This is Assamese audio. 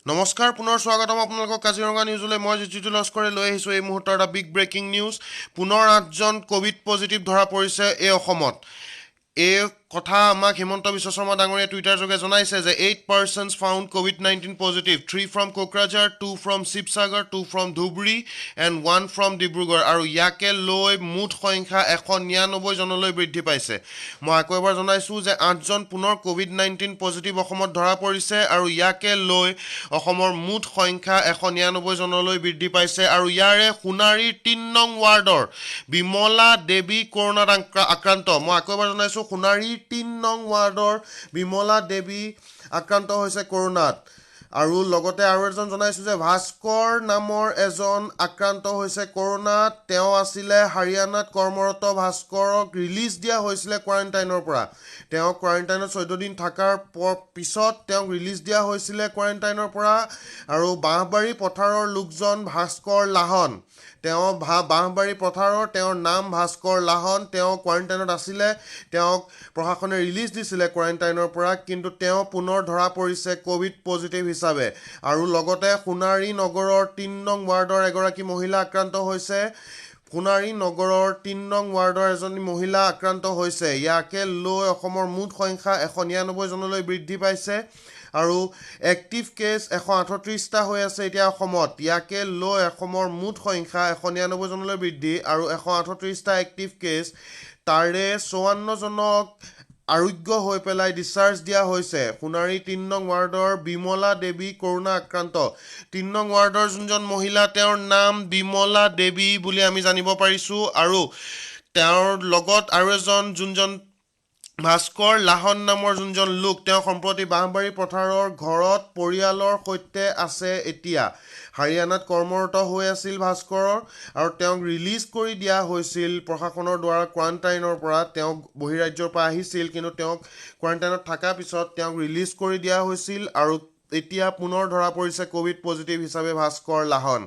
নমস্কাৰ পুনৰ স্বাগতম আপোনালোকক কাজিৰঙা নিউজলৈ মই জিতু লস্কৰে লৈ আহিছোঁ এই মুহূৰ্তৰ এটা বিগ ব্ৰেকিং নিউজ পুনৰ 8জন কোভিড পজিটিভ ধৰা পৰিছে এই অসমত এই কথা আমাক হিমন্ত বিশ্ব শৰ্মা ডাঙৰীয়াই টুইটাৰ যোগে জনাইছে যে 8 persons found COVID-19 positive 3 from Kokrajhar 2 from Sivasagar 2 from Dhubri and 1 from Dibrugarh আৰু ইয়াকে লৈ মুঠ সংখ্যা 199 জনলৈ বৃদ্ধি পাইছে মই আকৌ এবাৰ জনাইছোঁ যে 8জন পুনৰ COVID-19 পজিটিভ অসমত ধৰা পৰিছে আৰু ইয়াকে লৈ অসমৰ মুঠ সংখ্যা 199 জনলৈ বৃদ্ধি পাইছে আৰু ইয়াৰে সোণাৰীৰ 3 নং ৱাৰ্ডৰ বিমলা দেৱী কৰোনাত আক্ৰান্ত মই আকৌ এবাৰ জনাইছোঁ সোণাৰীৰ 3 নং ৱাৰ্ডৰ বিমলা দেৱী আক্ৰান্ত হৈছে কৰোনাত আৰু লগতে আৰু এজন জনাইছোঁ যে ভাস্কৰ নামৰ এজন আক্ৰান্ত হৈছে কৰোনাত তেওঁ আছিলে হাৰিয়ানাত কৰ্মৰত ভাস্কৰক ৰিলিজ দিয়া হৈছিলে কোৱাৰেণ্টাইনৰ পৰা তেওঁ কোৱাৰেণ্টাইনত 14 দিন থকাৰ পিছত তেওঁক ৰিলিজ দিয়া হৈছিলে কোৱাৰেণ্টাইনৰ পৰা আৰু বাঁহবাৰী পথাৰৰ লোকজন ভাস্কৰ লাহন তেওঁ বাঁহবাৰী পথাৰৰ তেওঁৰ নাম ভাস্কৰ লাহন তেওঁ কোৱাৰেণ্টাইনত আছিলে তেওঁক প্ৰশাসনে ৰিলিজ দিছিলে কোৱাৰেণ্টাইনৰ পৰা কিন্তু তেওঁ পুনৰ ধৰা পৰিছে কোভিড পজিটিভ হিচাপে আৰু লগতে সোণাৰী নগৰৰ 3 নং ৱাৰ্ডৰ এগৰাকী মহিলা আক্ৰান্ত হৈছে সোণাৰী নগৰৰ 3 নং ৱাৰ্ডৰ এজনী মহিলা আক্ৰান্ত হৈছে ইয়াকে লৈ অসমৰ মুঠ সংখ্যা 199 জনলৈ বৃদ্ধি পাইছে আৰু এক্টিভ কেছ 138টা হৈ আছে এতিয়া অসমত ইয়াকে লৈ অসমৰ মুঠ সংখ্যা 199 জনলৈ বৃদ্ধি আৰু 138টা এক্টিভ কেছ তাৰে 54 জনক আৰোগ্য হৈ পেলাই ডিছচাৰ্জ দিয়া হৈছে সোণাৰী 3 নং ৱাৰ্ডৰ বিমলা দেৱী কৰোনা আক্ৰান্ত 3 নং ৱাৰ্ডৰ যোনজন মহিলা তেওঁৰ নাম বিমলা দেৱী বুলি আমি জানিব পাৰিছোঁ আৰু তেওঁৰ লগত আৰু এজন যোনজন ভাস্কৰ লাহন নামৰ যোনজন লোক তেওঁ সম্প্ৰতি বাঁহবাৰী পথাৰৰ ঘৰত পৰিয়ালৰ সৈতে আছে এতিয়া হাৰিয়ানাত কৰ্মৰত হৈ আছিল ভাস্কৰৰ আৰু তেওঁক ৰিলিজ কৰি দিয়া হৈছিল প্ৰশাসনৰ দ্বাৰা কোৱাৰেণ্টাইনৰ পৰা তেওঁক বহিৰাজ্যৰ পৰা আহিছিল কিন্তু তেওঁক কোৱাৰেণ্টাইনত থকাৰ পিছত তেওঁক ৰিলিজ কৰি দিয়া হৈছিল আৰু এতিয়া পুনৰ ধৰা পৰিছে কোভিড পজিটিভ হিচাপে ভাস্কৰ লাহন